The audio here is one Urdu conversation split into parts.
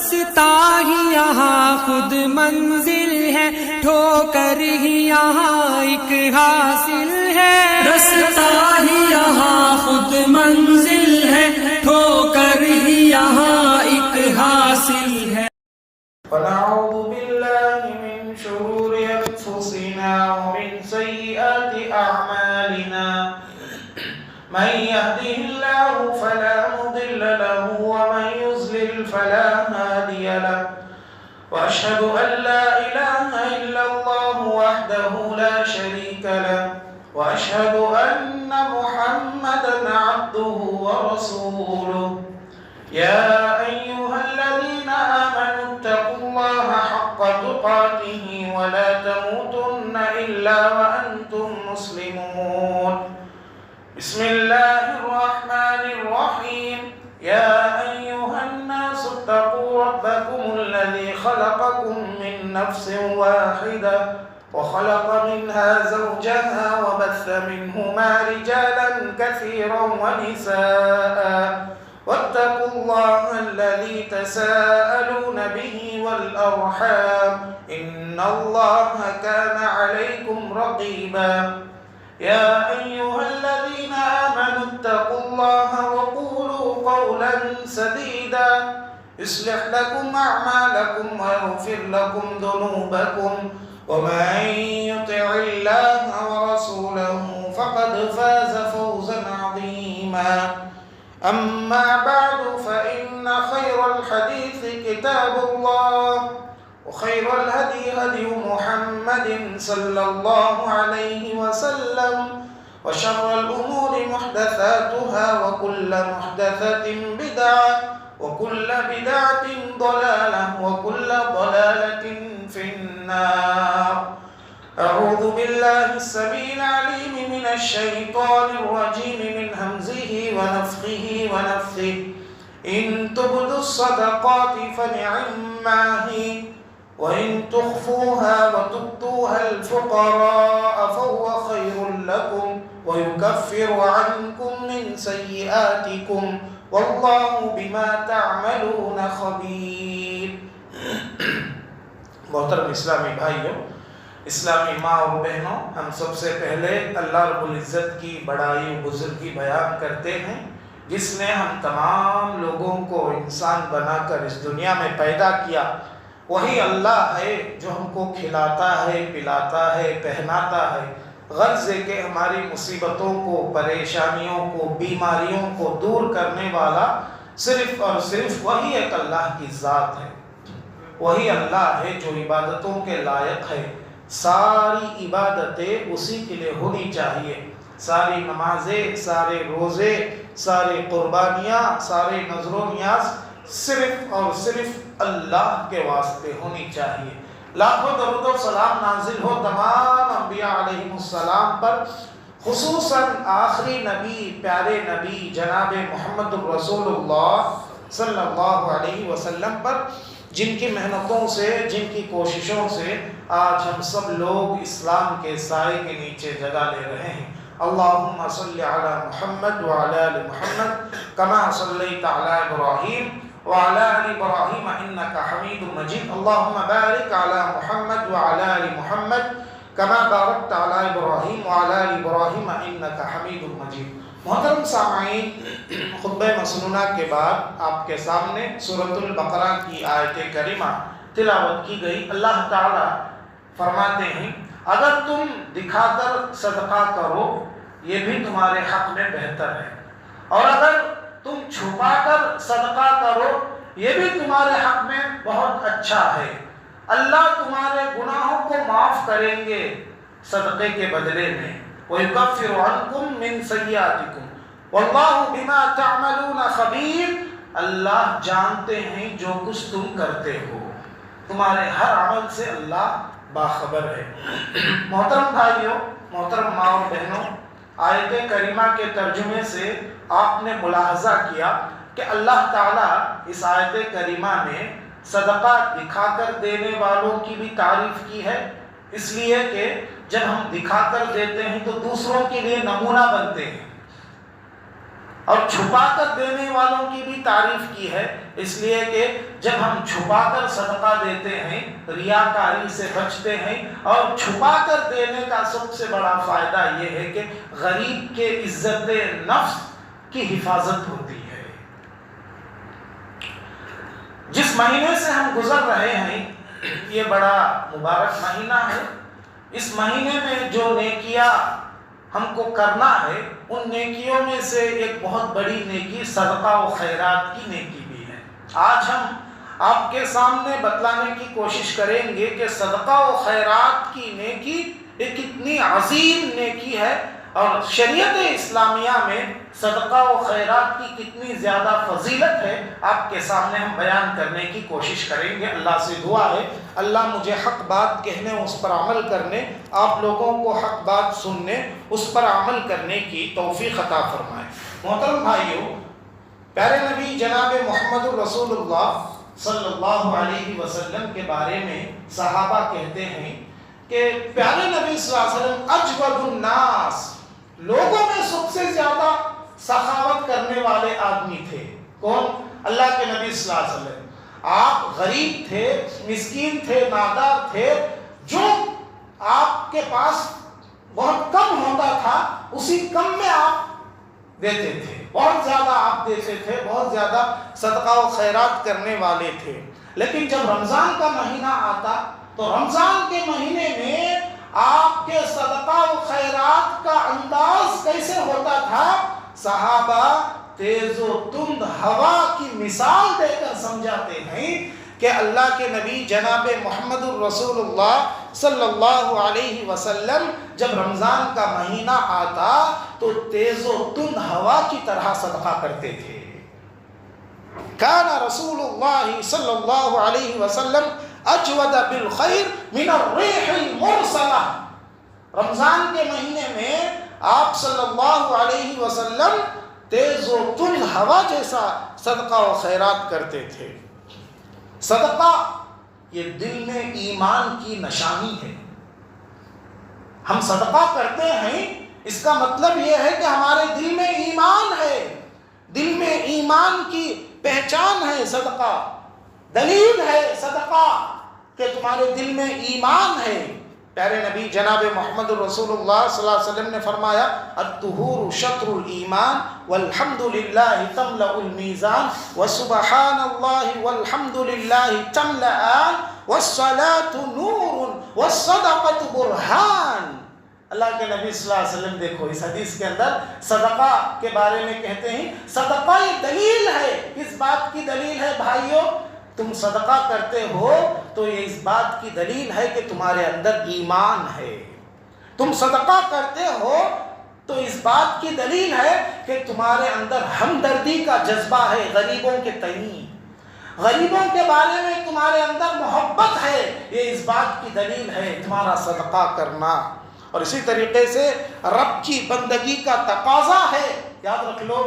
رستا ہی یہاں خود منزل ہے، ٹھوکر ہی یہاں ایک حاصل ہے، رستا ہی یہاں خود منزل ہے، ٹھوکر ہی یہاں ایک حاصل ہے۔ ونعوذ باللہ من شرور انفسنا ومن سیئات اعمالنا، من يهده الله فلا مضل له ومن يضلل فلا هادي له، واشهد ان لا اله الا الله وحده لا شريك له، واشهد ان محمدا عبده ورسوله، يا ايها الذين امنوا اتقوا الله حق تقاته ولا تموتن الا وانتم مسلمون، بسم الله الرحمن الرحيم، يا أيها الناس اتقوا ربكم الذي خلقكم من نفس واحدة وخلق منها زوجها وبث منهما رجالا كثيرا ونساء، واتقوا الله الذي تساءلون به والأرحام إن الله كان عليكم رقيبا، يا أيها الذين آمنوا اتقوا الله وقولوا قولا سديدا يصلح لكم أعمالكم ويغفر لكم ذنوبكم، ومن يطع الله ورسوله فقد فاز فوزا عظيما، أما بعد فإن خير الحديث كتاب الله، وخير الهدي هدي محمد صلى الله عليه وسلم، وشر الأمور محدثاتها وكل محدثة بدعة وكل بدعة ضلالة وكل ضلالة في النار، أعوذ بالله السميع العليم من الشيطان الرجيم من همزه ونفخه ونفثه، إن تبدوا الصدقات فنعما هي، وإن تخفوها وتؤتوها الفقراء فهو خير لكم ويكفر عنكم من سيئاتكم والله بما تعملون خبير۔ محترم اسلامی بھائیوں، اسلامی ماں اور بہنوں، ہم سب سے پہلے اللہ رب العزت کی بڑائی و بزرگی بیان کرتے ہیں، جس نے ہم تمام لوگوں کو انسان بنا کر اس دنیا میں پیدا کیا۔ وہی اللہ ہے جو ہم کو کھلاتا ہے، پلاتا ہے، پہناتا ہے، غرض ہے کہ ہماری مصیبتوں کو، پریشانیوں کو، بیماریوں کو دور کرنے والا صرف اور صرف وہی ایک اللہ کی ذات ہے۔ وہی اللہ ہے جو عبادتوں کے لائق ہے۔ ساری عبادتیں اسی کے لیے ہونی چاہیے، ساری نمازیں، سارے روزے، سارے قربانیاں، سارے نذر و نیاز صرف اور صرف اللہ کے واسطے ہونی چاہیے۔ لاکھوں درود و سلام نازل ہو تمام انبیاء علیہم السلام پر، خصوصاً آخری نبی، پیارے نبی جناب محمد الرسول اللہ صلی اللہ علیہ وسلم پر، جن کی محنتوں سے، جن کی کوششوں سے آج ہم سب لوگ اسلام کے سائے کے نیچے جگہ لے رہے ہیں۔ اللہم صلی علی محمد وعلی آل محمد کما صلیت علی ابراہیم وعلى آل إبراهيم إنك حميد مجيد، اللهم بارك على محمد وعلى آل محمد كما باركت على إبراهيم وعلى آل إبراهيم إنك حميد مجيد۔ محترم سامعین، خطبہ مسنونہ کے بعد آپ کے سامنے سورۃ البقرہ کی آیت کریمہ تلاوت کی گئی۔ اللہ تعالی فرماتے ہیں اگر تم دکھا کر صدقہ کرو یہ بھی تمہارے حق میں بہتر ہے، اور اگر تم چھپا کر صدقہ کرو یہ بھی تمہارے حق میں بہت اچھا ہے۔ اللہ تمہارے گناہوں کو معاف کریں گے صدقے کے بدلے میں، وَيُكَفِّرُ عَنْكُمْ مِنْ سَيِّئَاتِكُمْ وَاللَّهُ بِمَا تَعْمَلُونَ خَبِيرٌ، اللہ جانتے ہیں جو کچھ تم کرتے ہو، تمہارے ہر عمل سے اللہ باخبر ہے۔ محترم بھائیوں، محترم ماں اور بہنوں، آیت کریمہ کے ترجمے سے آپ نے ملاحظہ کیا کہ اللہ تعالیٰ اس آیت کریمہ میں صدقہ دکھا کر دینے والوں کی بھی تعریف کی ہے، اس لیے کہ جب ہم دکھا کر دیتے ہیں تو دوسروں کے لیے نمونہ بنتے ہیں۔ اور چھپا کر دینے والوں کی بھی تعریف کی ہے، اس لیے کہ جب ہم چھپا کر صدقہ دیتے ہیں ریاکاری سے بچتے ہیں، اور چھپا کر دینے کا سب سے بڑا فائدہ یہ ہے کہ غریب کے عزت نفس کی حفاظت ہوتی ہے۔ جس مہینے سے ہم گزر رہے ہیں یہ بڑا مبارک مہینہ ہے، اس مہینے میں جو نیکیاں ہم کو کرنا ہے ان نیکیوں میں سے ایک بہت بڑی نیکی صدقہ و خیرات کی نیکی بھی ہے۔ آج ہم آپ کے سامنے بتلانے کی کوشش کریں گے کہ صدقہ و خیرات کی نیکی ایک کتنی عظیم نیکی ہے، اور شریعت اسلامیہ میں صدقہ و خیرات کی کتنی زیادہ فضیلت ہے، آپ کے سامنے ہم بیان کرنے کی کوشش کریں گے۔ اللہ سے دعا ہے اللہ مجھے حق بات کہنے، اس پر عمل کرنے، آپ لوگوں کو حق بات سننے، اس پر عمل کرنے کی توفیق عطا فرمائے۔ محترم بھائیو، پیارے نبی جناب محمد الرسول اللہ صلی اللہ علیہ وسلم کے بارے میں صحابہ کہتے ہیں کہ پیارے نبی صلی اللہ علیہ وسلم اجود الناس، لوگوں میں سب سے زیادہ سخاوت کرنے والے آدمی تھے۔ کون؟ اللہ کے نبی صلی اللہ علیہ وسلم۔ آپ غریب تھے، مسکین تھے، نادار تھے، جو آپ کے پاس بہت کم ہوتا تھا اسی کم میں آپ دیتے تھے، بہت زیادہ آپ دیتے تھے، بہت زیادہ صدقہ و خیرات کرنے والے تھے۔ لیکن جب رمضان کا مہینہ آتا تو رمضان کے مہینے میں آپ کے صدقہ و خیرات کا انداز کیسے ہوتا تھا؟ صحابہ تیز و تند ہوا کی مثال دے کر سمجھاتے ہیں کہ اللہ کے نبی جناب محمد الرسول اللہ صلی اللہ علیہ وسلم جب رمضان کا مہینہ آتا تو تیز و تند ہوا کی طرح صدقہ کرتے تھے۔ کان رسول اللہ صلی اللہ علیہ وسلم اجود بالخیر من الریح المرسلہ، رمضان کے مہینے میں آپ صلی اللہ علیہ وسلم تیز و تند ہوا جیسا صدقہ و خیرات کرتے تھے۔ صدقہ یہ دل میں ایمان کی نشانی ہے۔ ہم صدقہ کرتے ہیں اس کا مطلب یہ ہے کہ ہمارے دل میں ایمان ہے، دل میں ایمان کی پہچان ہے۔ صدقہ دلیل ہے صدقہ کہ تمہارے دل میں ایمان ہے۔ پیارے نبی جناب محمد رسول اللہ صلی اللہ علیہ وسلم نے فرمایا الطہور شطر الایمان والحمد للہ تملأ المیزان وسبحان اللہ والحمد للہ تملأان والصلاة نور والصدقة برہان۔ اللہ کے نبی صلی اللہ علیہ وسلم دیکھو اس حدیث کے اندر صدقہ کے بارے میں کہتے ہیں صدقہ یہ دلیل ہے۔ کس بات کی دلیل ہے بھائیو؟ تم صدقہ کرتے ہو تو یہ اس بات کی دلیل ہے کہ تمہارے اندر ایمان ہے۔ تم صدقہ کرتے ہو تو اس بات کی دلیل ہے کہ تمہارے اندر ہمدردی کا جذبہ ہے غریبوں کے تئیں، غریبوں کے بارے میں تمہارے اندر محبت ہے۔ یہ اس بات کی دلیل ہے تمہارا صدقہ کرنا۔ اور اسی طریقے سے رب کی بندگی کا تقاضا ہے، یاد رکھ لو،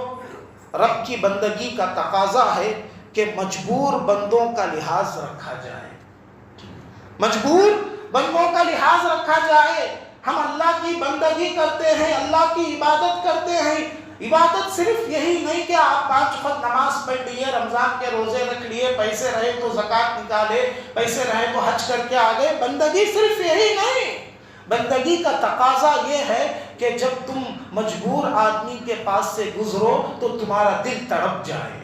رب کی بندگی کا تقاضا ہے کہ مجبور بندوں کا لحاظ رکھا جائے، مجبور بندوں کا لحاظ رکھا جائے۔ ہم اللہ کی بندگی کرتے ہیں، اللہ کی عبادت کرتے ہیں۔ عبادت صرف یہی نہیں کہ آپ 5 وقت نماز پڑھ لیے، رمضان کے روزے رکھ لیے، پیسے رہے تو زکوٰۃ نکالے، پیسے رہے تو حج کر کے آگے۔ بندگی صرف یہی نہیں، بندگی کا تقاضا یہ ہے کہ جب تم مجبور آدمی کے پاس سے گزرو تو تمہارا دل تڑپ جائے۔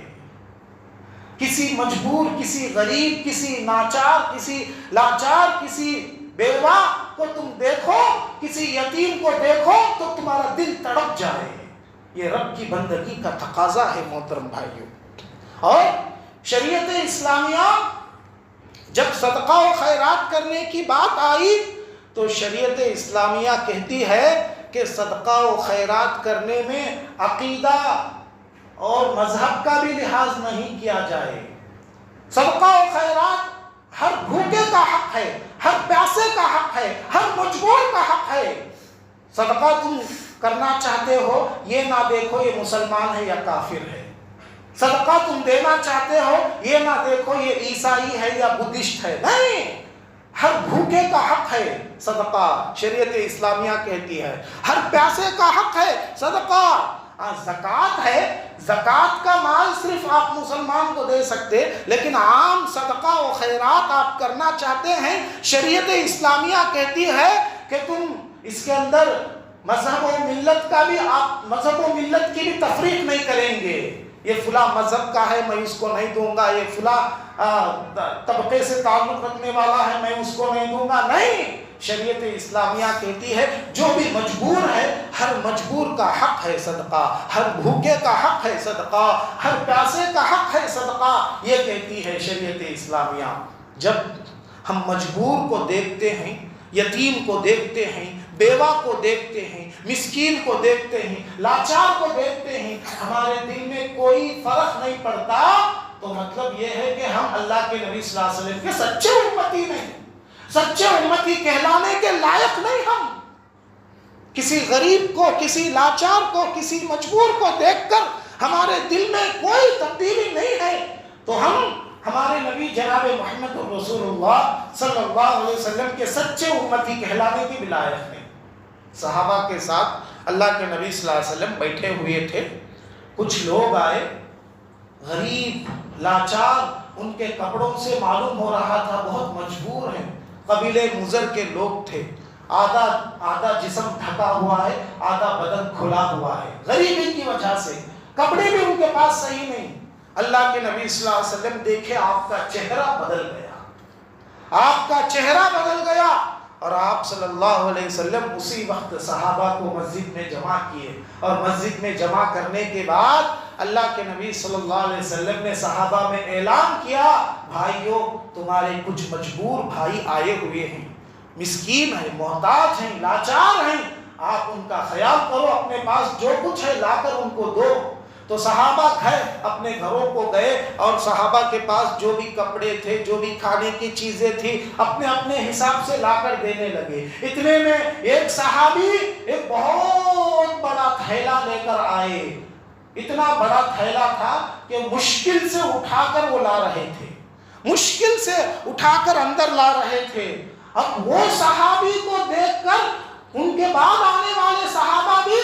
کسی مجبور، کسی غریب، کسی ناچار، کسی لاچار، کسی بیوہ کو تم دیکھو، کسی یتیم کو دیکھو تو تمہارا دل تڑپ جائے۔ یہ رب کی بندگی کا تقاضا ہے محترم بھائیوں۔ اور شریعت اسلامیہ جب صدقہ و خیرات کرنے کی بات آئی تو شریعت اسلامیہ کہتی ہے کہ صدقہ و خیرات کرنے میں عقیدہ اور مذہب کا بھی لحاظ نہیں کیا جائے۔ صدقہ و خیرات ہر بھوکے کا حق ہے، ہر پیاسے کا حق ہے، ہر مجبور کا حق ہے۔ صدقہ تم کرنا چاہتے ہو یہ نہ دیکھو یہ مسلمان ہے یا کافر ہے۔ صدقہ تم دینا چاہتے ہو یہ نہ دیکھو یہ عیسائی ہے یا بدھسٹ ہے، نہیں، ہر بھوکے کا حق ہے صدقہ، شریعت اسلامیہ کہتی ہے۔ ہر پیاسے کا حق ہے صدقہ، زکوٰۃ ہے، زکوٰۃ کا مال صرف آپ مسلمان کو دے سکتے، لیکن عام صدقہ و خیرات آپ کرنا چاہتے ہیں، شریعت اسلامیہ کہتی ہے کہ تم اس کے اندر مذہب و ملت کا بھی، آپ مذہب و ملت کی بھی تفریق نہیں کریں گے، یہ فلاں مذہب کا ہے میں اس کو نہیں دوں گا، یہ فلاں طبقے سے تعلق رکھنے والا ہے میں اس کو نہیں دوں گا، نہیں، شریعت اسلامیہ کہتی ہے جو بھی مجبور ہے، ہر مجبور کا حق ہے صدقہ، ہر بھوکے کا حق ہے صدقہ، ہر پیاسے کا حق ہے صدقہ، یہ کہتی ہے شریعت اسلامیہ۔ جب ہم مجبور کو دیکھتے ہیں، یتیم کو دیکھتے ہیں، بیوہ کو دیکھتے ہیں، مسکین کو دیکھتے ہیں، لاچار کو دیکھتے ہیں، ہمارے دل میں کوئی فرق نہیں پڑتا، تو مطلب یہ ہے کہ ہم اللہ کے نبی صلی اللہ علیہ وسلم کے سچے امتی نہیں، سچے امتی کہلانے کے لائق نہیں۔ ہم کسی غریب کو، کسی لاچار کو، کسی مجبور کو دیکھ کر ہمارے دل میں کوئی تبدیلی نہیں ہے، تو ہم ہمارے نبی جناب محمد رسول اللہ صلی اللہ علیہ وسلم کے سچے امتی کہلانے کی بھی لائق نہیں۔ صحابہ کے ساتھ اللہ کے نبی صلی اللہ علیہ وسلم بیٹھے ہوئے تھے، کچھ لوگ آئے، غریب لاچار، ان کے کپڑوں سے معلوم ہو رہا تھا بہت مجبور ہیں، قبیلے مضر کے لوگ تھے، آدھا جسم ڈھکا ہوا ہے، آدھا بدن کھلا ہوا ہے، غریبی کی وجہ سے، کپڑے بھی ان کے پاس صحیح نہیں۔ اللہ کے نبی صلی اللہ علیہ وسلم دیکھے آپ کا چہرہ بدل گیا، آپ کا چہرہ بدل گیا، اور آپ صلی اللہ علیہ وسلم اسی وقت صحابہ کو مسجد میں جمع کیے، اور مسجد میں جمع کرنے کے بعد اللہ کے نبی صلی اللہ علیہ وسلم نے صحابہ میں اعلان کیا، بھائیو تمہارے کچھ مجبور بھائی آئے ہوئے ہیں، مسکین ہیں، محتاج ہیں، لاچار ہیں، آپ ان کا خیال کرو، اپنے پاس جو کچھ ہے لا کر ان کو دو۔ تو صحابہ گھر اپنے گھروں کو گئے، اور صحابہ کے پاس جو بھی کپڑے تھے، جو بھی کھانے کی چیزیں تھی، اپنے اپنے حساب سے لا کر دینے لگے۔ اتنے میں ایک صحابی ایک بہت بڑا تھیلا لے کر آئے، اتنا بڑا تھیلا تھا کہ مشکل سے اٹھا کر وہ لا رہے تھے، مشکل سے اٹھا کر اندر لا رہے تھے۔ اب وہ صحابی کو دیکھ کر ان کے بعد آنے والے صحابہ بھی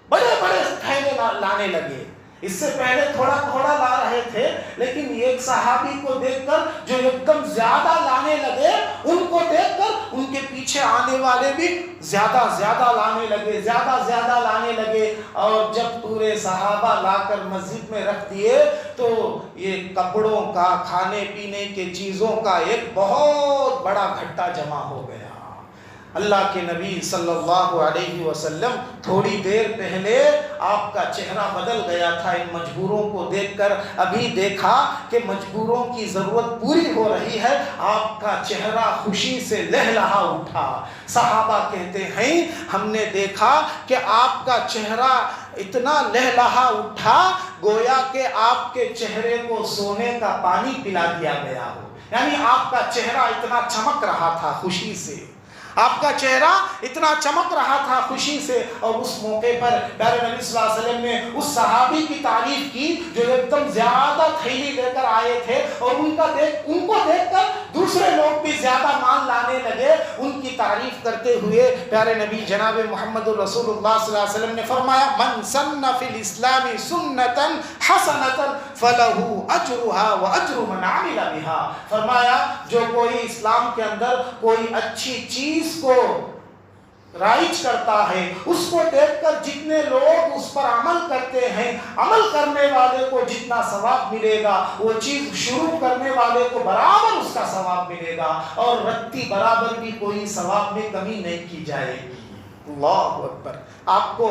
بڑے بڑے تھیلے لانے لگے، اس سے پہلے تھوڑا تھوڑا لا رہے تھے، لیکن ایک صحابی کو دیکھ کر جو ایک دم زیادہ لانے لگے، ان کو دیکھ کر ان کے پیچھے آنے والے بھی زیادہ زیادہ لانے لگے، زیادہ زیادہ لانے لگے، اور جب پورے صحابہ لا کر مسجد میں رکھ دیے تو یہ کپڑوں کا، کھانے پینے کے چیزوں کا ایک بہت بڑا گھٹا جمع ہو گیا۔ اللہ کے نبی صلی اللہ علیہ وسلم تھوڑی دیر پہلے آپ کا چہرہ بدل گیا تھا ان مجبوروں کو دیکھ کر، ابھی دیکھا کہ مجبوروں کی ضرورت پوری ہو رہی ہے، آپ کا چہرہ خوشی سے لہلہا اٹھا۔ صحابہ کہتے ہیں ہم نے دیکھا کہ آپ کا چہرہ اتنا لہلہا اٹھا گویا کہ آپ کے چہرے کو سونے کا پانی پلا دیا گیا ہو، یعنی آپ کا چہرہ اتنا چمک رہا تھا خوشی سے، آپ کا چہرہ اتنا چمک رہا تھا خوشی سے۔ اور اس موقع پر پیارے نبی صلی اللہ علیہ وسلم نے اس صحابی کی تعریف کی جو ایک دم زیادہ تھیلی لے کر آئے تھے، اور ان کو دیکھ کر دوسرے لوگ بھی زیادہ مال لانے لگے۔ ان کی تعریف کرتے ہوئے پیارے نبی جناب محمد رسول اللہ صلی اللہ علیہ وسلم نے فرمایا، من سن فی الاسلام سنتا حسنتا فلہ اجرھا واجر من عمل بھا۔ فرمایا جو کوئی اسلام کے اندر کوئی اچھی چیز کو رائج کرتا ہے، اس کو دیکھ کر جتنے لوگ اس پر عمل کرتے ہیں، عمل کرنے والے کو جتنا ثواب ملے گا، وہ چیز شروع کرنے والے کو برابر اس کا ثواب ملے گا، اور رتی برابر بھی کوئی ثواب میں کمی نہیں کی جائے گی۔ اللہ اکبر۔ آپ کو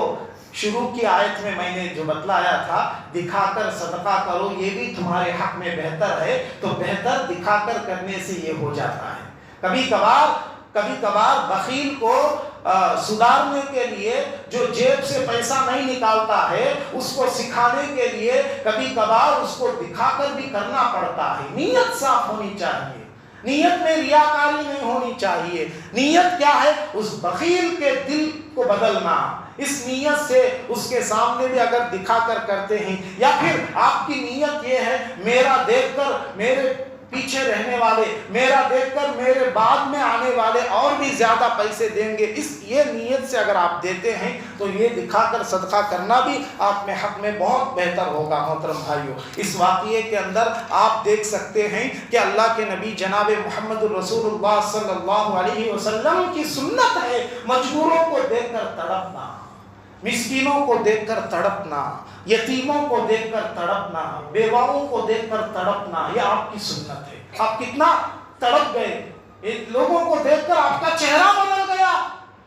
شروع کی آیت میں نے جو بتلایا تھا، دکھا کر صدقہ کرو یہ بھی تمہارے حق میں بہتر ہے، تو بہتر دکھا کر کرنے سے یہ ہو جاتا ہے۔ کبھی کبھار بخیل کو سدھارنے کے لیے جو جیب سے پیسہ نہیں نکالتا ہے، اس کو سکھانے کے لیے کبھی کبھار اس کو دکھا کر بھی کرنا پڑتا ہے۔ نیت صاف ہونی چاہیے، نیت میں ریاکاری نہیں ہونی چاہیے۔ نیت کیا ہے؟ اس بخیل کے دل کو بدلنا، اس نیت سے اس کے سامنے بھی اگر دکھا کر کرتے ہیں، یا پھر آپ کی نیت یہ ہے میرا دیکھ کر میرے پیچھے رہنے والے میرا دیکھ کر میرے بعد میں آنے والے اور بھی زیادہ پیسے دیں گے، یہ نیت سے اگر آپ دیتے ہیں تو یہ دکھا کر صدقہ کرنا بھی آپ میں حق میں بہت بہتر ہوگا۔ محترم بھائیوں، اس واقعے کے اندر آپ دیکھ سکتے ہیں کہ اللہ کے نبی جناب محمد الرسول اللہ صلی اللہ علیہ وسلم کی سنت ہے مجبوروں کو دیکھ کر تڑپنا، مسکینوں کو دیکھ کر تڑپنا، یتیموں کو دیکھ کر تڑپنا، بیواؤں کو دیکھ کر تڑپنا، یہ آپ کی سنت ہے۔ آپ کتنا تڑپ گئے، لوگوں کو دیکھ کر آپ کا چہرہ بدل گیا،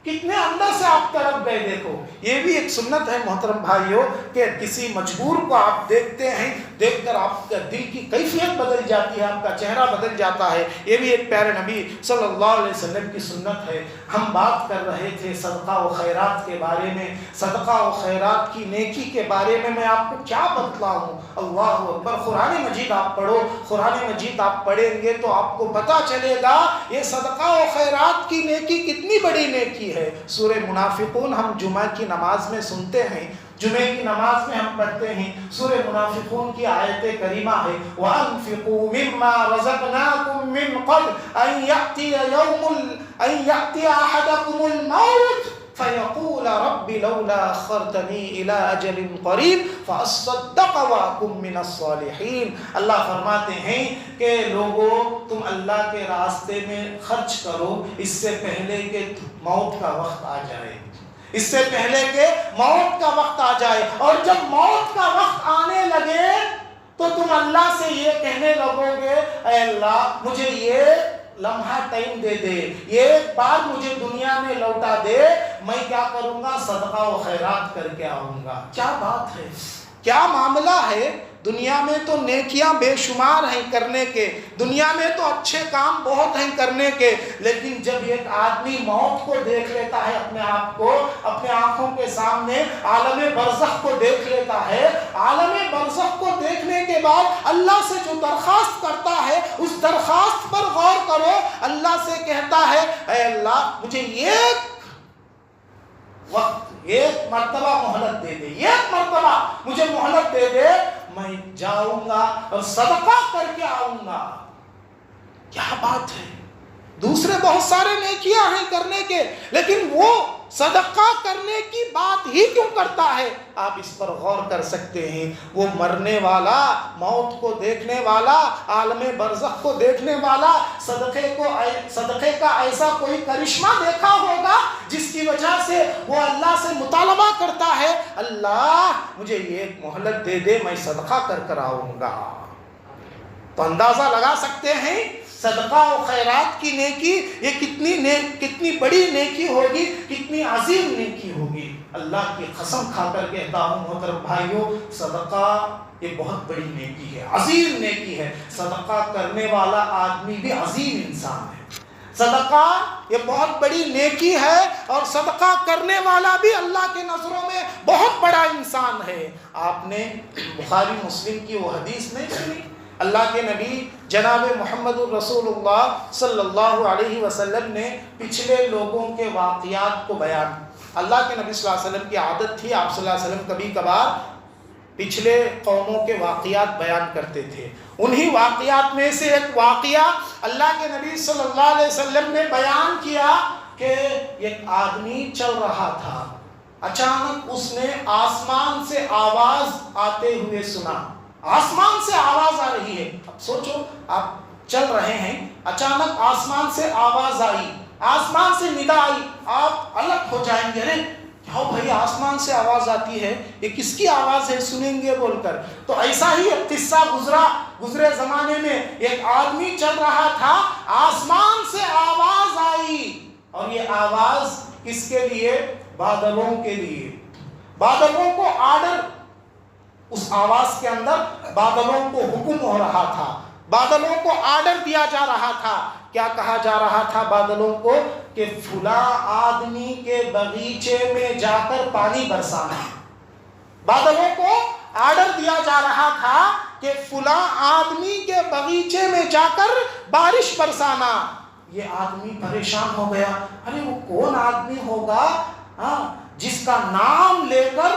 کتنے اندر سے آپ تڑپ گئے۔ دیکھو یہ بھی ایک سنت ہے محترم بھائیوں کہ کسی مجبور کو آپ دیکھتے ہیں، دیکھ کر آپ کا دل کی کیفیت بدل جاتی ہے، آپ کا چہرہ بدل جاتا ہے۔ یہ بھی ایک پیارے نبی صلی اللہ علیہ وسلم کی سنت ہے۔ ہم بات کر رہے تھے صدقہ و خیرات کے بارے میں، صدقہ و خیرات کی نیکی کے بارے میں آپ کو کیا بتلاؤں؟ اللہ اکبر! قرآن مجید آپ پڑھو، قرآن مجید آپ پڑھیں گے تو آپ کو پتہ چلے گا یہ صدقہ و خیرات کی نیکی کتنی بڑی نیکی ہے۔ سورہ منافقون ہم جمعہ کی نماز میں سنتے ہیں، جمعے کی نماز میں ہم پڑھتے ہیں۔ سورہ منافقون کی آیت کریمہ ہے وَأَنفِقُوا مِمَّا رَزَقْنَاكُم مِّن قَبْلِ أَن يَأْتِيَ أَحَدَكُمُ الْمَوْتُ فَيَقُولَ رَبِّ لَوْلَا أَخَّرْتَنِي إِلَىٰ أَجَلٍ قَرِيبٍ فَأَصَّدَّقَ وَأَكُن مِّنَ الصَّالِحِينَ۔ اللہ فرماتے ہیں کہ لوگوں تم اللہ کے راستے میں خرچ کرو اس سے پہلے کہ موت کا وقت آ جائے، اس سے پہلے کہ موت کا وقت آ جائے۔ اور جب موت کا وقت آنے لگے تو تم اللہ سے یہ کہنے لگو گے اے اللہ مجھے یہ لمحہ ٹائم دے دے، یہ بار مجھے دنیا میں لوٹا دے، میں کیا کروں گا؟ صدقہ و خیرات کر کے آؤں گا۔ کیا بات ہے، کیا معاملہ ہے! دنیا میں تو نیکیاں بے شمار ہیں کرنے کے، دنیا میں تو اچھے کام بہت ہیں کرنے کے، لیکن جب ایک آدمی موت کو دیکھ لیتا ہے، اپنے آپ کو اپنے آنکھوں کے سامنے عالم برزخ کو دیکھ لیتا ہے، عالم برزخ کو دیکھنے کے بعد اللہ سے جو درخواست کرتا ہے اس درخواست پر غور کرو۔ اللہ سے کہتا ہے اے اللہ مجھے ایک مرتبہ مہلت دے دے، ایک مرتبہ مجھے مہلت دے دے، میں جاؤں گا اور صدقہ کر کے آؤں گا۔ کیا بات ہے! دوسرے بہت سارے نیکیاں ہیں کرنے کے، لیکن وہ صدقہ کرنے کی بات ہی کیوں کرتا ہے؟ آپ اس پر غور کر سکتے ہیں۔ وہ مرنے والا، موت کو دیکھنے والا، عالم برزخ کو دیکھنے والا، صدقے کا ایسا کوئی کرشمہ دیکھا ہوگا جس کی وجہ سے وہ اللہ سے مطالبہ کرتا ہے اللہ مجھے ایک مہلت دے دے، میں صدقہ کر کر آؤں گا۔ تو اندازہ لگا سکتے ہیں صدقہ و خیرات کی نیکی یہ کتنی بڑی نیکی ہوگی، کتنی عظیم نیکی ہوگی۔ اللہ کی قسم کھا کر کہتا ہوں محترم بھائیوں، صدقہ یہ بہت بڑی نیکی ہے، عظیم نیکی ہے۔ صدقہ کرنے والا آدمی بھی عظیم انسان ہے۔ صدقہ یہ بہت بڑی نیکی ہے اور صدقہ کرنے والا بھی اللہ کے نظروں میں بہت بڑا انسان ہے۔ آپ نے بخاری مسلم کی وہ حدیث نہیں سنی؟ اللہ کے نبی جناب محمد الرسول اللہ صلی اللہ علیہ وسلم نے پچھلے لوگوں کے واقعات کو بیان، اللہ کے نبی صلی اللہ علیہ وسلم کی عادت تھی، آپ صلی اللہ علیہ وسلم کبھی کبھار پچھلے قوموں کے واقعات بیان کرتے تھے۔ انہی واقعات میں سے ایک واقعہ اللہ کے نبی صلی اللہ علیہ وسلم نے بیان کیا کہ ایک آدمی چل رہا تھا، اچانک اس نے آسمان سے آواز آتے ہوئے سنا، آسمان سے آواز آ رہی ہے۔ اب سوچو آپ چل رہے ہیں، اچانک آسمان سے آواز آئی، آسمان سے ندا آئی، آپ الگ ہو جائیں گے، ارے کیا بھائی آسمان سے آواز آتی ہے، یہ کس کی آواز ہے سنیں گے بول کر۔ تو ایسا ہی ایک قصہ گزرے زمانے میں ایک آدمی چل رہا تھا، آسمان سے آواز آئی، اور یہ آواز کس کے لیے؟ بادلوں کے لیے۔ بادلوں کو آرڈر، اس آواز کے اندر بادلوں کو حکم ہو رہا تھا، بادلوں کو آرڈر دیا جا رہا تھا۔ کیا کہا جا رہا تھا بادلوں کو؟ کہ فلاں آدمی کے باغیچے میں جا کر پانی برسانا۔ بادلوں کو آرڈر دیا جا رہا تھا کہ فلاں آدمی کے باغیچے میں جا کر بارش برسانا۔ یہ آدمی پریشان ہو گیا، ارے وہ کون آدمی ہوگا جس کا نام لے کر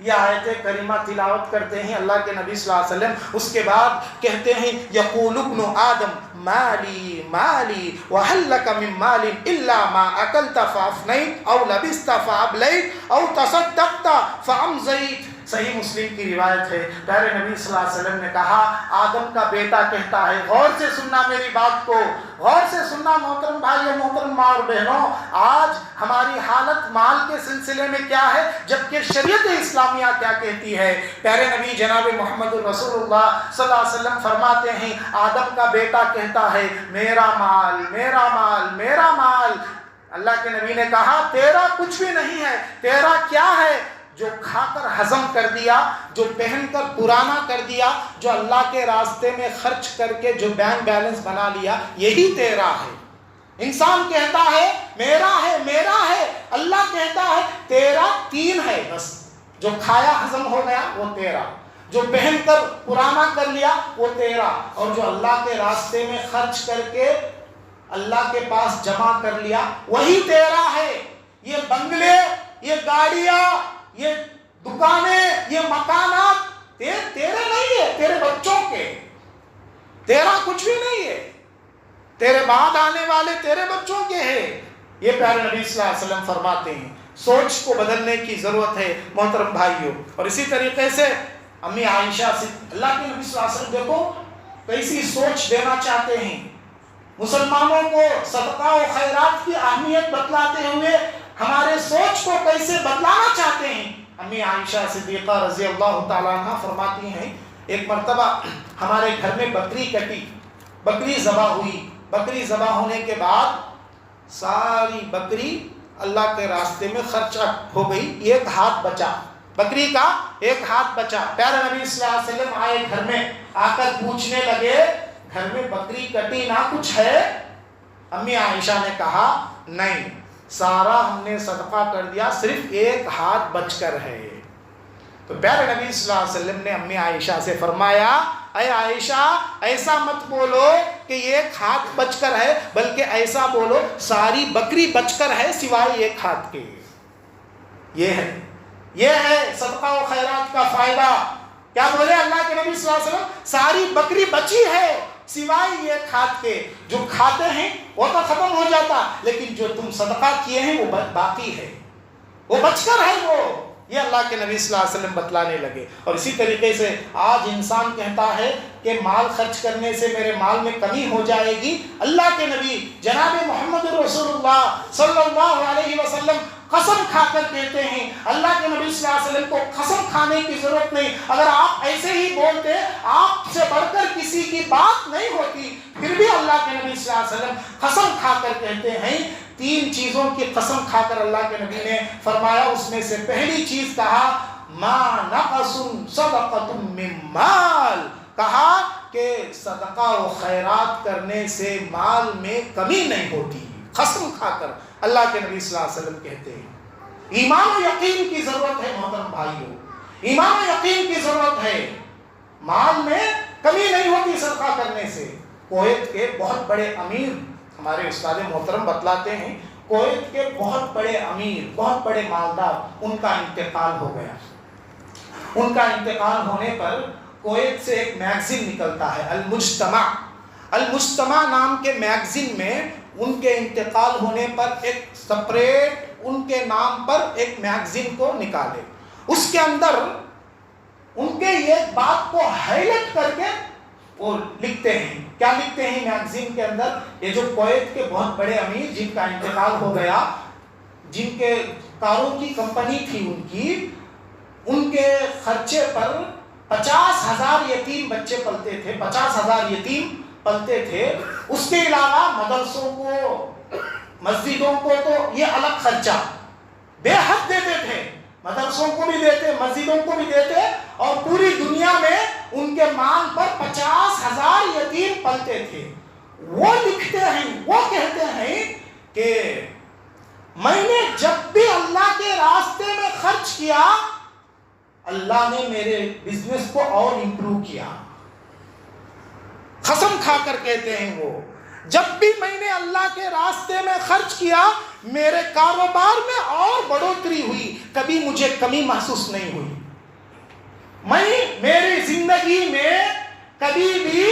یہ آیت کریمہ تلاوت کرتے ہیں اللہ کے نبی صلی اللہ علیہ وسلم. اس کے بعد کہتے ہیں یقول ابن آدم مالی مالی وهل لك من مال الا ما اكلت فافنيت او لبست فابليت او تصدقت فامضيت. صحیح مسلم کی روایت ہے. پیارے نبی صلی اللہ علیہ وسلم نے کہا آدم کا بیٹا کہتا ہے, غور سے سننا میری بات کو, غور سے سننا محترم بھائی محترم ماں اور بہنوں, آج ہماری حالت مال کے سلسلے میں کیا ہے جبکہ شریعت اسلامیہ کیا کہتی ہے. پیارے نبی جناب محمد رسول اللہ صلی اللہ علیہ وسلم فرماتے ہیں آدم کا بیٹا کہتا ہے میرا مال میرا مال میرا مال. اللہ کے نبی نے کہا تیرا کچھ بھی نہیں ہے. تیرا کیا ہے؟ جو کھا کر ہضم کر دیا, جو پہن کر پرانا کر دیا, جو اللہ کے راستے میں خرچ کر کے جو بینک بیلنس بنا لیا, یہی تیرا ہے. انسان کہتا ہے میرا ہے میرا ہے, اللہ کہتا ہے تیرا 3 ہے بس. جو کھایا ہضم ہو گیا وہ تیرا, جو پہن کر پرانا کر لیا وہ تیرا, اور جو اللہ کے راستے میں خرچ کر کے اللہ کے پاس جمع کر لیا وہی تیرا ہے. یہ بنگلے, یہ گاڑیاں, یہ دکانیں, یہ مکانات تیرے نہیں ہے, تیرے بچوں کے. تیرا کچھ بھی نہیں ہے, تیرے بعد آنے والے تیرے بچوں کے ہیں. یہ پیارے نبی صلی اللہ علیہ وسلم فرماتے ہیں. سوچ کو بدلنے کی ضرورت ہے محترم بھائیوں. اور اسی طریقے سے امی عائشہ سے اللہ کے نبی صلی اللہ علیہ وسلم دیکھو کیسی سوچ دینا چاہتے ہیں, مسلمانوں کو صدقہ و خیرات کی اہمیت بتلاتے ہوئے ہمارے سوچ کو کیسے بدلانا چاہتے ہیں. امی عائشہ صدیقہ رضی اللہ تعالیٰ عنہ فرماتی ہیں ایک مرتبہ ہمارے گھر میں بکری کٹی, بکری ذبح ہوئی. بکری ذبح ہونے کے بعد ساری بکری اللہ کے راستے میں خرچہ ہو گئی, ایک ہاتھ بچا, بکری کا ایک ہاتھ بچا. پیارے نبی صلی اللہ علیہ وسلم آئے گھر میں, آ کر پوچھنے لگے گھر میں بکری کٹی نہ کچھ ہے؟ امی عائشہ نے کہا نہیں, سارا ہم نے صدقہ کر دیا, صرف ایک ہاتھ بچ کر ہے. تو پیارے نبی صلی اللہ علیہ وسلم نے امی عائشہ سے فرمایا اے عائشہ ایسا مت بولو کہ ایک ہاتھ بچ کر ہے, بلکہ ایسا بولو ساری بکری بچ کر ہے سوائے ایک ہاتھ کے. یہ ہے صدقہ و خیرات کا فائدہ. کیا بولے اللہ کے نبی صلی اللہ علیہ وسلم؟ ساری بکری بچی ہے سوائے ایک ہاتھ کے. جو کھاتے ہیں وہ تو ختم ہو جاتا, لیکن جو تم صدقہ کیے ہیں وہ باقی ہے, وہ بچ کر ہے. وہ یہ اللہ کے نبی صلی اللہ علیہ وسلم بتلانے لگے. اور اسی طریقے سے آج انسان کہتا ہے کہ مال خرچ کرنے سے میرے مال میں کمی ہو جائے گی. اللہ کے نبی جناب محمد رسول اللہ صلی اللہ علیہ وسلم قسم کھا کر کہتے ہیں, اللہ کے نبی صلی اللہ علیہ وسلم کو قسم کھانے کی ضرورت نہیں. اگر آپ ایسے ہی بولتے, آپ سے بڑھ کر کسی کی بات نہیں ہوتی, پھر بھی اللہ کے نبی صلی اللہ علیہ وسلم قسم کھا کر کہتے ہیں. 3 چیزوں کی قسم کھا کر اللہ کے نبی نے فرمایا, اس میں سے پہلی چیز کہا ما نقص صدقۃ من مال, کہا کہ صدقہ و خیرات کرنے سے مال میں کمی نہیں ہوتی. قسم کھا کر اللہ کے نبی صلی اللہ علیہ وسلم کہتے ہیں. ایمان و یقین کی ضرورت ہے محترم بھائیوں, ایمان و یقین کی ضرورت ہے. مال میں کمی نہیں ہوتی صدقہ کرنے سے. کویت کے بہت بڑے امیر ہمارے استاد محترم بتلاتے ہیں, کویت کے بہت بڑے امیر, بہت بڑے مالدار, ان کا انتقال ہو گیا. ان کا انتقال ہونے پر کویت سے ایک میگزین نکلتا ہے المجتمع. المجتمع نام کے میگزین میں ان کے انتقال ہونے پر ایک سپریٹ ان کے نام پر ایک میگزین کو نکالے. اس کے اندر ان کے یہ بات کو ہائی لائٹ کر کے وہ لکھتے ہیں. کیا لکھتے ہیں میگزین کے اندر؟ یہ جو کویت کے بہت بڑے امیر جن کا انتقال ہو گیا, جن کے کاروں کی کمپنی تھی ان کے خرچے پر 50,000 یتیم بچے پلتے تھے, 50,000 یتیم پلتے تھے. اس کے علاوہ مدرسوں کو, مسجدوں کو تو یہ الگ خرچہ بے حد دیتے تھے, مدرسوں کو بھی دیتے, مسجدوں کو بھی دیتے, اور پوری دنیا میں ان کے مال پر 50,000 یتیم پلتے تھے. وہ لکھتے ہیں, وہ کہتے ہیں کہ میں نے جب بھی اللہ کے راستے میں خرچ کیا, اللہ نے میرے بزنس کو اور امپروو کیا. قسم کھا کر کہتے ہیں وہ, جب بھی میں نے اللہ کے راستے میں خرچ کیا میرے کاروبار میں اور بڑھوتری ہوئی، کبھی مجھے کمی محسوس نہیں ہوئی۔ میری زندگی میں کبھی بھی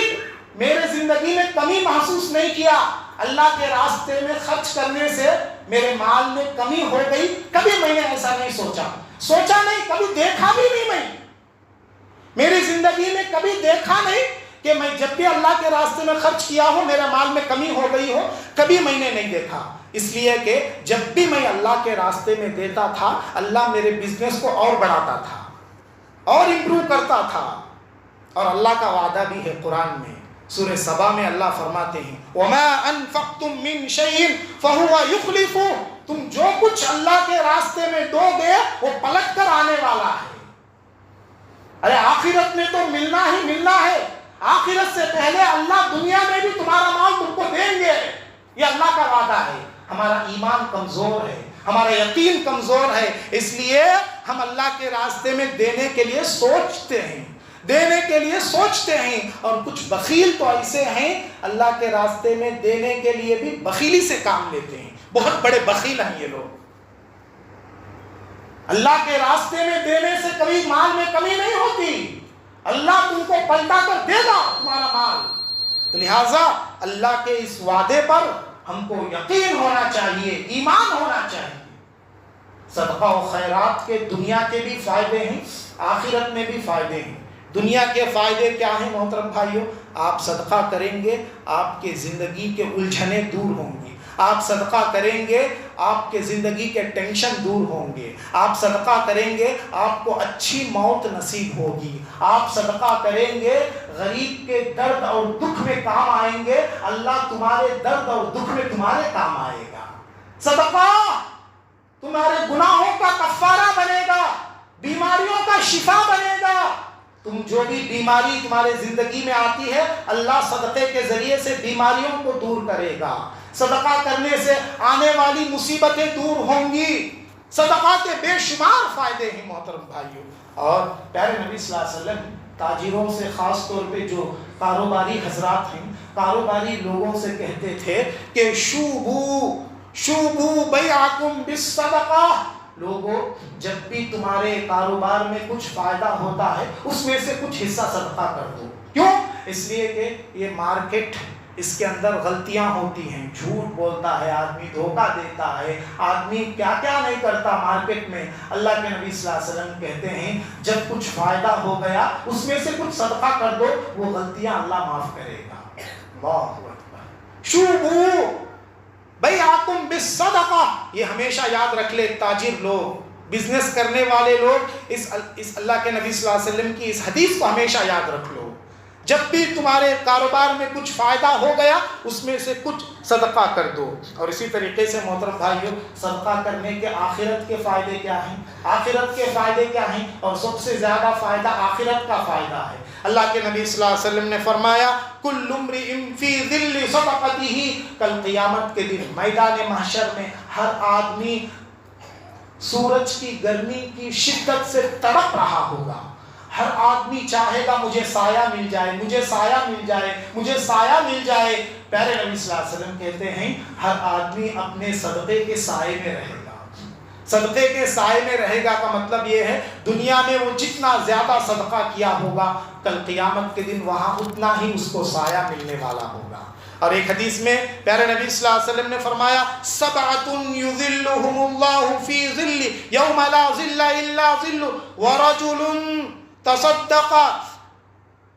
کمی محسوس نہیں کیا۔ اللہ کے راستے میں خرچ کرنے سے میرے مال میں کمی ہو گئی، کبھی میں نے ایسا نہیں سوچا نہیں، کبھی دیکھا بھی نہیں۔ میں میری زندگی میں کبھی دیکھا نہیں کہ میں جب بھی اللہ کے راستے میں خرچ کیا ہو میرے مال میں کمی ہو گئی ہو، کبھی میں نے نہیں دیکھا۔ اس لیے کہ جب بھی میں اللہ کے راستے میں دیتا تھا اللہ میرے بزنس کو اور بڑھاتا تھا اور امپروو کرتا تھا۔ اور اللہ کا وعدہ بھی ہے قرآن میں، سورہ سبا میں اللہ فرماتے ہیں وَمَا أَنفَقْتُم مِّن شَيْءٍ فَهُوَ يُخْلِفُهُ، تم جو کچھ اللہ کے راستے میں دو گے وہ پلٹ کر آنے والا ہے۔ ارے آخرت میں تو ملنا ہی ملنا ہے، آخرت سے پہلے اللہ دنیا میں بھی تمہارا مال تم کو دیں گے، یہ اللہ کا وعدہ ہے۔ ہمارا ایمان کمزور ہے، ہمارا یقین کمزور ہے، اس لیے ہم اللہ کے راستے میں دینے کے لیے سوچتے ہیں اور کچھ بخیل تو ایسے ہیں اللہ کے راستے میں دینے کے لیے بھی بخیلی سے کام لیتے ہیں، بہت بڑے بخیل ہیں یہ لوگ۔ اللہ کے راستے میں دینے سے کبھی مال میں کمی نہیں ہوتی، اللہ تم کو پلٹا کر دے گا تمہارا مال۔ تو لہٰذا اللہ کے اس وعدے پر ہم کو یقین ہونا چاہیے، ایمان ہونا چاہیے۔ صدقہ و خیرات کے دنیا کے بھی فائدے ہیں، آخرت میں بھی فائدے ہیں۔ دنیا کے فائدے کیا ہیں محترم بھائیوں؟ آپ صدقہ کریں گے آپ کے زندگی کے الجھنیں دور ہوں گی، آپ صدقہ کریں گے آپ کے زندگی کے ٹینشن دور ہوں گے، آپ صدقہ کریں گے آپ کو اچھی موت نصیب ہوگی، آپ صدقہ کریں گے غریب کے درد اور دکھ میں کام آئیں گے، اللہ تمہارے درد اور دکھ میں تمہارے کام آئے گا۔ صدقہ تمہارے گناہوں کا کفارہ بنے گا، بیماریوں کا شفا بنے گا۔ تم جو بھی بیماری تمہارے زندگی میں آتی ہے اللہ صدقے کے ذریعے سے بیماریوں کو دور کرے گا، صدقہ کرنے سے آنے والی مصیبتیں دور ہوں گی۔ صدقہ کے بے شمار فائدے ہیں محترم بھائیوں۔ اور پیارے نبی صلی اللہ علیہ وسلم تاجروں سے خاص طور پہ جو کاروباری حضرات ہیں، کاروباری لوگوں سے کہتے تھے کہ شوبو بیعکم بالصدقہ، لوگوں جب بھی تمہارے کاروبار میں کچھ فائدہ ہوتا ہے اس میں سے کچھ حصہ صدقہ کر دو۔ کیوں؟ اس لیے کہ یہ مارکیٹ، اس کے اندر غلطیاں ہوتی ہیں، جھوٹ بولتا ہے آدمی، دھوکہ دیتا ہے آدمی، کیا کیا نہیں کرتا مارکیٹ میں۔ اللہ کے نبی صلی اللہ علیہ وسلم کہتے ہیں جب کچھ فائدہ ہو گیا اس میں سے کچھ صدقہ کر دو، وہ غلطیاں اللہ معاف کرے گا۔ اللہ اکبر۔ شوبو بیعکم بالصدقہ، یہ ہمیشہ یاد رکھ لے تاجر لوگ، بزنس کرنے والے لوگ، اس اللہ کے نبی صلی اللہ علیہ وسلم کی اس حدیث کو ہمیشہ یاد رکھ لو۔ جب بھی تمہارے کاروبار میں کچھ فائدہ ہو گیا اس میں سے کچھ صدقہ کر دو۔ اور اسی طریقے سے محترم بھائیوں صدقہ کرنے کے آخرت کے فائدے کیا ہیں؟ آخرت کے فائدے کیا ہیں؟ اور سب سے زیادہ فائدہ آخرت کا فائدہ ہے۔ اللہ کے نبی صلی اللہ علیہ وسلم نے فرمایا کل امرئ فی ظل صدقتہ، کل قیامت کے دن میدان محشر میں ہر آدمی سورج کی گرمی کی شدت سے تڑپ رہا ہوگا، ہر آدمی چاہے گا مجھے سایہ مل جائے، مجھے سایہ مل جائے، مجھے سایہ مل جائے۔ پیارے نبی صلی اللہ علیہ وسلم کہتے ہیں ہر آدمی اپنے صدقے کے سائے میں رہے گا۔ صدقے کے سائے میں رہے گا کا مطلب یہ ہے دنیا میں وہ جتنا زیادہ صدقہ کیا ہوگا کل قیامت کے دن وہاں اتنا ہی اس کو سایہ ملنے والا ہوگا۔ اور ایک حدیث میں پیارے نبی صلی اللہ علیہ وسلم نے فرمایا سبعۃ یظلھم اللہ فی ظلہ یوم لا ظل الا ظلہ ورجل تصدق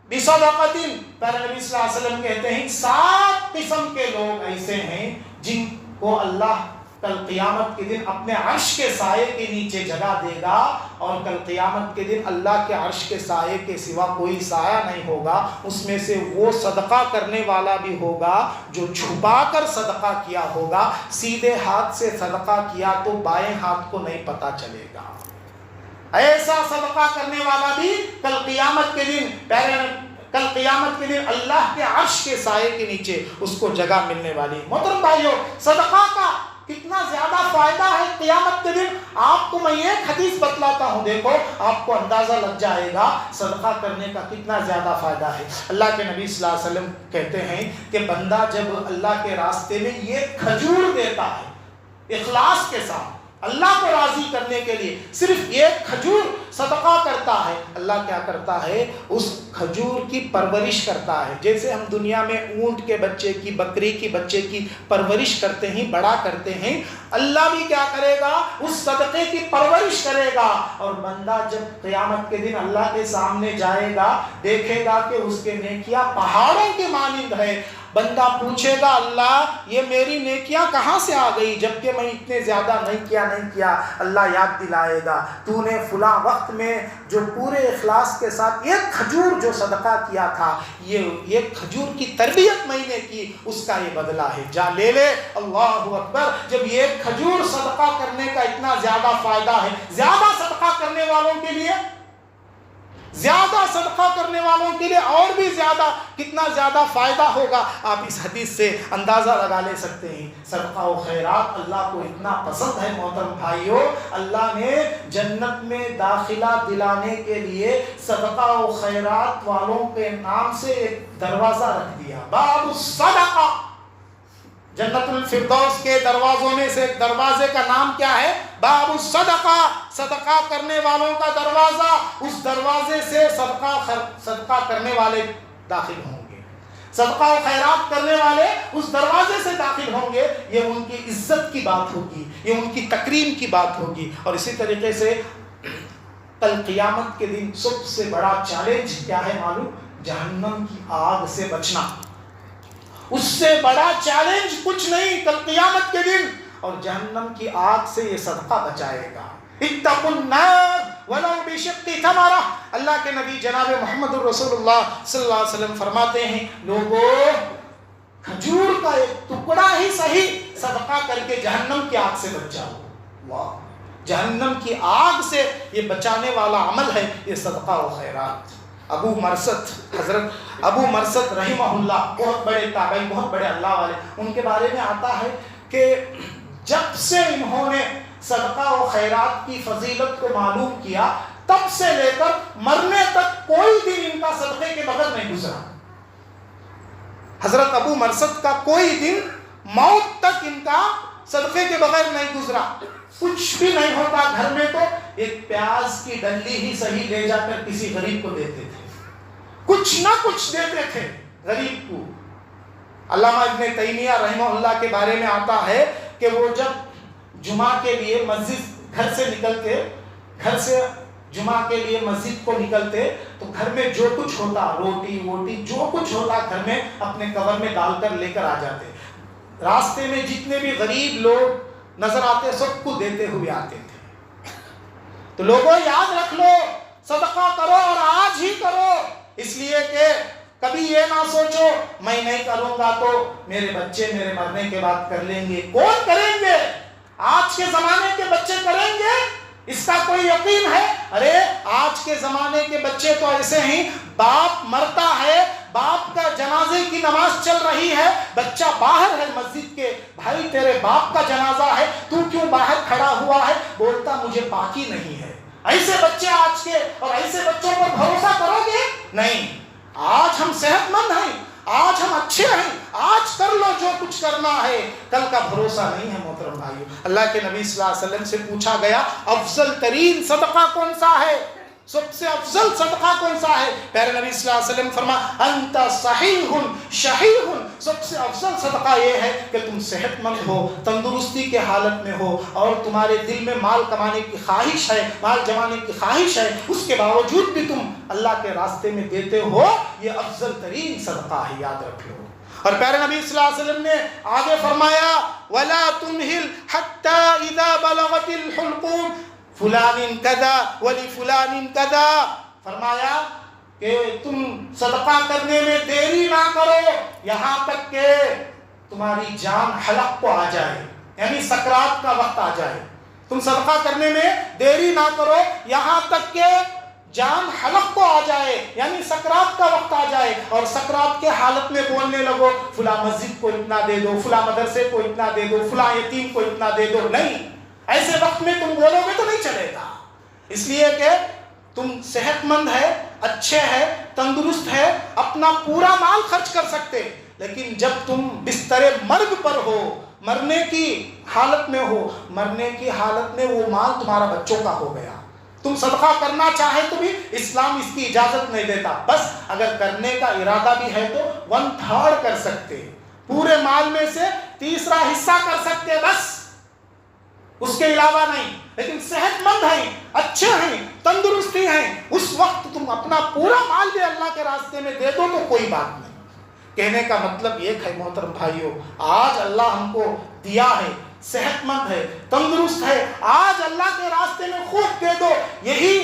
بصدقۃ، پیارے نبی صلی اللہ علیہ وسلم کہتے ہیں 7 قسم کے لوگ ایسے ہیں جن کو اللہ کل قیامت کے دن اپنے عرش کے سائے کے نیچے جگہ دے گا، اور کل قیامت کے دن اللہ کے عرش کے سائے کے سوا کوئی سایہ نہیں ہوگا۔ اس میں سے وہ صدقہ کرنے والا بھی ہوگا جو چھپا کر صدقہ کیا ہوگا، سیدھے ہاتھ سے صدقہ کیا تو بائیں ہاتھ کو نہیں پتہ چلے گا۔ ایسا صدقہ کرنے والا بھی کل قیامت کے دن اللہ کے عرش کے سائے کے نیچے اس کو جگہ ملنے والی۔ محترم بھائیوں صدقہ کا کتنا زیادہ فائدہ ہے قیامت کے دن. آپ کو میں ایک حدیث بتلاتا ہوں، دیکھو آپ کو اندازہ لگ جائے گا صدقہ کرنے کا کتنا زیادہ فائدہ ہے. اللہ کے نبی صلی اللہ علیہ وسلم کہتے ہیں کہ بندہ جب اللہ کے راستے میں یہ کھجور دیتا ہے اخلاص کے ساتھ اللہ کو راضی کرنے کے لیے، صرف ایک کھجور صدقہ کرتا ہے، اللہ کیا کرتا ہے؟ اس کھجور کی پرورش کرتا ہے. جیسے ہم دنیا میں اونٹ کے بچے کی، بکری کی بچے کی پرورش کرتے ہیں، بڑا کرتے ہیں، اللہ بھی کیا کرے گا؟ اس صدقے کی پرورش کرے گا. اور بندہ جب قیامت کے دن اللہ کے سامنے جائے گا، دیکھے گا کہ اس کے نیکیاں پہاڑوں کے مانند ہے. بندہ پوچھے گا اللہ یہ میری نیکیاں کہاں سے آ گئی جبکہ میں اتنے زیادہ نہیں کیا. اللہ یاد دلائے گا تو نے فلاں وقت میں جو پورے اخلاص کے ساتھ ایک کھجور جو صدقہ کیا تھا، یہ ایک کھجور کی تربیت میں نے کی، اس کا یہ بدلہ ہے، جا لے لے. اللہ اکبر. جب ایک کھجور صدقہ کرنے کا اتنا زیادہ فائدہ ہے، زیادہ صدقہ کرنے والوں کے لیے، زیادہ صدقہ کرنے والوں کے لیے اور بھی زیادہ کتنا زیادہ فائدہ ہوگا. آپ اس حدیث سے اندازہ لگا لے سکتے ہیں. صدقہ و خیرات اللہ کو اتنا پسند ہے محترم بھائیوں، اللہ نے جنت میں داخلہ دلانے کے لیے صدقہ و خیرات والوں کے نام سے ایک دروازہ رکھ دیا، باب الصدقہ. جنت الفردوس کے دروازوں میں سے ایک دروازے کا نام کیا ہے؟ باب الصدقہ. صدقہ کرنے والوں کا دروازہ. اس دروازے سے صدقہ کرنے والے داخل ہوں گے، صدقہ و خیرات کرنے والے اس دروازے سے داخل ہوں گے. یہ ان کی عزت کی بات ہوگی، یہ ان کی تکریم کی بات ہوگی. اور اسی طریقے سے کل قیامت کے دن سب سے بڑا چیلنج کیا ہے معلوم؟ جہنم کی آگ سے بچنا. اس سے بڑا چیلنج کچھ نہیں کل قیامت کے دن. اور جہنم کی آگ سے یہ صدقہ بچائے گا. اتقوا النار ولو بشق تمرہ. اللہ کے نبی جناب محمد رسول اللہ صلی اللہ علیہ وسلم فرماتے ہیں لوگوں کھجور کا ایک ٹکڑا ہی صحیح صدقہ کر کے جہنم کی آگ سے بچ جاؤ. واہ، جہنم کی آگ سے یہ بچانے والا عمل ہے یہ صدقہ و خیرات. ابو مرثد، حضرت ابو مرثد رحمہ اللہ، بہت بڑے تابعی، بہت بڑے اللہ والے، ان کے بارے میں آتا ہے کہ جب سے انہوں نے صدقہ و خیرات کی فضیلت کو معلوم کیا، تب سے لے کر مرنے تک کوئی دن ان کا صدقے کے بغیر نہیں گزرا. حضرت ابو مرثد کا کوئی دن موت تک ان کا صدقے کے بغیر نہیں گزرا. کچھ بھی نہیں ہوتا گھر میں تو ایک پیاز کی ڈلی ہی صحیح لے جا کر کسی غریب کو دیتے تھے، کچھ نہ کچھ دیتے تھے غریب کو. علامہ ابن تیمیہ رحمہ اللہ کے بارے میں آتا ہے کہ وہ جب جمعہ کے لیے مسجد گھر سے نکلتے، گھر سے جمعہ کے لیے مسجد کو نکلتے تو گھر میں جو کچھ ہوتا، روٹی ووٹی جو کچھ ہوتا گھر میں اپنے کور میں ڈال کر لے کر آ جاتے. راستے میں جتنے بھی غریب لوگ نظر آتے سب کو دیتے ہوئے آتے تھے. تو لوگوں یاد رکھ لو، صدقہ کرو اور آج ہی کرو، اس لیے کہ کبھی یہ نہ سوچو میں نہیں کروں گا تو میرے بچے میرے مرنے کے بعد کر لیں گے. کون کریں گے؟ آج کے زمانے کے بچے کریں گے اس کا کوئی یقین ہے؟ ارے آج کے زمانے کے بچے تو ایسے ہیں، باپ مرتا ہے، باپ کا جنازے کی نماز چل رہی ہے، بچہ باہر ہے مسجد کے، بھائی تیرے باپ کا جنازہ ہے تو کیوں باہر کھڑا ہوا ہے؟ بولتا مجھے پاکی نہیں ہے. ایسے بچے آج کے، اور ایسے بچوں پر بھروسہ کرو گے؟ نہیں. آج ہم صحت مند ہیں، آج ہم اچھے ہیں، آج کر لو جو کچھ کرنا ہے، کل کا بھروسہ نہیں ہے محترم بھائیو. اللہ کے نبی صلی اللہ علیہ وسلم سے پوچھا گیا افضل ترین صدقہ کون سا ہے، سب سے افضل صدقہ کون سا ہے؟ پیارے نبی صلی اللہ علیہ وسلم فرمایا انت صحیح شحیح. سب سے افضل صدقہ یہ ہے کہ تم صحت مند ہو، تندرستی کے حالت میں ہو، اور تمہارے دل میں مال کمانے کی خواہش ہے، مال جمانے کی خواہش ہے، اس کے باوجود بھی تم اللہ کے راستے میں دیتے ہو. یہ افضل ترین صدقہ ہے، یاد رکھ لو. اور پیارے نبی صلی اللہ علیہ وسلم نے آگے فرمایا وَلَا تُمْهِلْ حَتَّى إِذَا بَلَغَتِ الْحُلْقُومِ فلان کذا ولی فلان کذا. فرمایا کہ تم صدقہ کرنے میں دیری نہ کرو یہاں تک کہ تمہاری جان حلق کو آ جائے، یعنی سکرات کا وقت آ جائے. تم صدقہ کرنے میں دیری نہ کرو یہاں تک کہ جان حلق کو آ جائے، یعنی سکرات کا وقت آ جائے اور سکرات کے حالت میں بولنے لگو فلاں مسجد کو اتنا دے دو، فلاں مدرسے کو اتنا دے دو، فلاں یتیم کو اتنا دے دو، نہیں، ایسے وقت میں تم بولو گے تو نہیں چلے گا. اس لیے کہ تم صحت مند ہے، اچھے ہے، تندرست ہے، اپنا پورا مال خرچ کر سکتے، لیکن جب تم بستر مرگ پر ہو، مرنے کی حالت میں ہو، مرنے کی حالت میں وہ مال تمہارا بچوں کا ہو گیا، تم صدقہ کرنا چاہے تو بھی اسلام اس کی اجازت نہیں دیتا. بس اگر کرنے کا ارادہ بھی ہے تو 1/3 کر سکتے، پورے مال میں سے تیسرا حصہ کر سکتے، بس اس کے علاوہ نہیں. لیکن صحت مند ہیں، اچھے ہیں، تندرستی ہیں، اس وقت تم اپنا پورا مال بھی اللہ کے راستے میں دے دو تو کوئی بات نہیں. کہنے کا مطلب یہ ہے محترم بھائیو، آج اللہ ہم کو دیا ہے، صحت مند ہے، تندرست ہے، آج اللہ کے راستے میں خود دے دو، یہی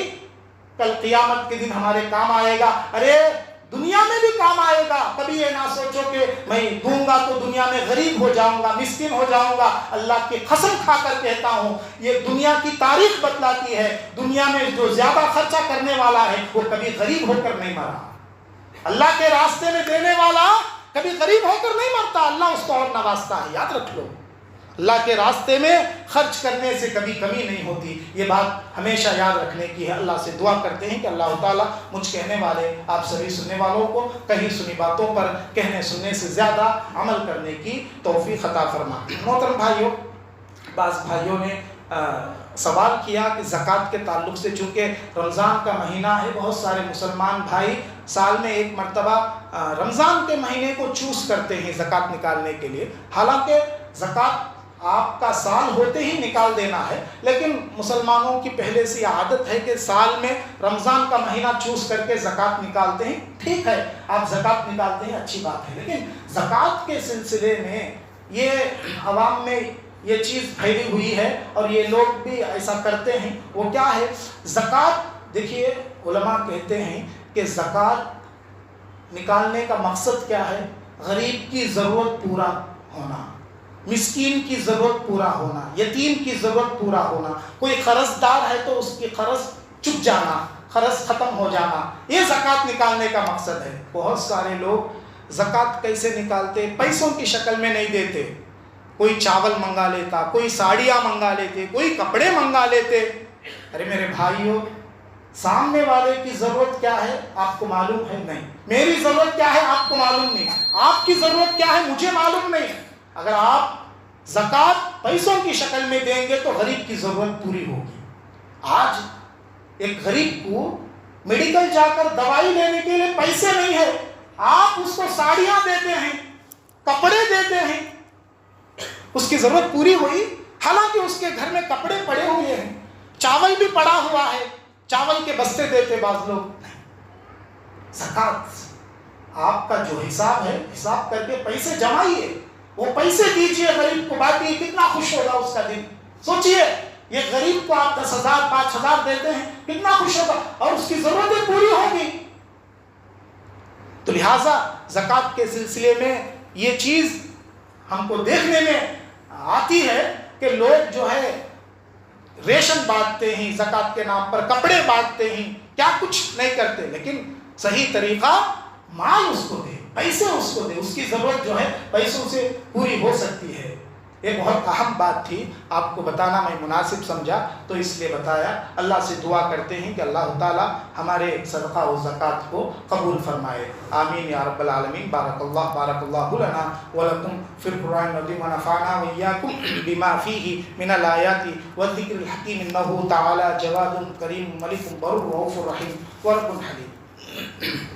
کل قیامت کے دن ہمارے کام آئے گا. ارے دنیا میں بھی کام آئے گا. کبھی یہ نہ سوچو کہ میں دوں گا تو دنیا میں غریب ہو جاؤں گا، مسکین ہو جاؤں گا. اللہ کی قسم کھا کر کہتا ہوں، یہ دنیا کی تاریخ بتلاتی ہے، دنیا میں جو زیادہ خرچہ کرنے والا ہے وہ کبھی غریب ہو کر نہیں مرا. اللہ کے راستے میں دینے والا کبھی غریب ہو کر نہیں مرتا، اللہ اس کو اور نوازتا ہے. یاد رکھ لو، اللہ کے راستے میں خرچ کرنے سے کبھی کمی نہیں ہوتی. یہ بات ہمیشہ یاد رکھنے کی ہے. اللہ سے دعا کرتے ہیں کہ اللہ تعالیٰ مجھ کہنے والے، آپ سبھی سننے والوں کو کہیں سنی باتوں پر کہنے سننے سے زیادہ عمل کرنے کی توفیق عطا فرما. محترم بھائیوں، بعض بھائیوں نے سوال کیا کہ زکوٰۃ کے تعلق سے، چونکہ رمضان کا مہینہ ہے، بہت سارے مسلمان بھائی سال میں ایک مرتبہ رمضان کے مہینے کو چوز کرتے ہیں زکوٰۃ نکالنے کے لیے. حالانکہ زکوٰۃ آپ کا سال ہوتے ہی نکال دینا ہے، لیکن مسلمانوں کی پہلے سے عادت ہے کہ سال میں رمضان کا مہینہ چوز کر کے زکوٰۃ نکالتے ہیں. ٹھیک ہے، آپ زکوٰۃ نکالتے ہیں، اچھی بات ہے، لیکن زکوٰۃ کے سلسلے میں یہ عوام میں یہ چیز پھیلی ہوئی ہے اور یہ لوگ بھی ایسا کرتے ہیں. وہ کیا ہے؟ زکوٰۃ، دیکھیے علماء کہتے ہیں کہ زکوٰۃ نکالنے کا مقصد کیا ہے؟ غریب کی ضرورت پورا ہونا، مسکین کی ضرورت پورا ہونا، یتیم کی ضرورت پورا ہونا. کوئی قرض دار ہے تو اس کی قرض چک جانا، قرض ختم ہو جانا، یہ زکوٰۃ نکالنے کا مقصد ہے. بہت سارے لوگ زکوٰۃ کیسے نکالتے؟ پیسوں کی شکل میں نہیں دیتے. کوئی چاول منگا لیتا، کوئی ساڑیاں منگا لیتے، کوئی کپڑے منگا لیتے. ارے میرے بھائیوں، سامنے والے کی ضرورت کیا ہے آپ کو معلوم ہے؟ نہیں. میری ضرورت کیا ہے آپ کو معلوم نہیں. آپ کی ضرورت کیا ہے مجھے معلوم نہیں. اگر آپ زکوٰۃ پیسوں کی شکل میں دیں گے تو غریب کی ضرورت پوری ہوگی. آج ایک غریب کو میڈیکل جا کر دوائی لینے کے لیے پیسے نہیں ہے، آپ اس کو ساڑیاں دیتے ہیں، کپڑے دیتے ہیں، اس کی ضرورت پوری ہوئی. حالانکہ اس کے گھر میں کپڑے پڑے ہوئے ہیں، چاول بھی پڑا ہوا ہے، چاول کے بستے دیتے بعض لوگ. زکوٰۃ آپ کا جو حساب ہے، حساب کر کے پیسے جمائیے، وہ پیسے دیجئے غریب کو. باقی کتنا خوش ہوگا اس کا دل. سوچئے، یہ غریب کو آپ 10,000 5,000 دیتے ہیں، کتنا خوش ہوگا اور اس کی ضرورتیں پوری ہوگی. تو لہٰذا زکوٰۃ کے سلسلے میں یہ چیز ہم کو دیکھنے میں آتی ہے کہ لوگ جو ہے ریشن بانٹتے ہیں، زکوٰۃ کے نام پر کپڑے بانٹتے ہیں، کیا کچھ نہیں کرتے. لیکن صحیح طریقہ مال اس کو دے، پیسے اس کو دے، اس کی ضرورت جو ہے پیسوں سے پوری ہو سکتی ہے. یہ بہت اہم بات تھی، آپ کو بتانا میں مناسب سمجھا تو اس لیے بتایا. اللہ سے دعا کرتے ہیں کہ اللہ تعالی ہمارے صدقہ و زکوٰۃ کو قبول فرمائے. آمین یا رب العالمین. بارک اللہ لنا ولکم فی القرآن العظیم ونفعنا وإیاکم بما فیہ من الآیات والذکر الحکیم انہ تعالی جواد کریم ملک بر رؤوف رحیم ورب حلیم.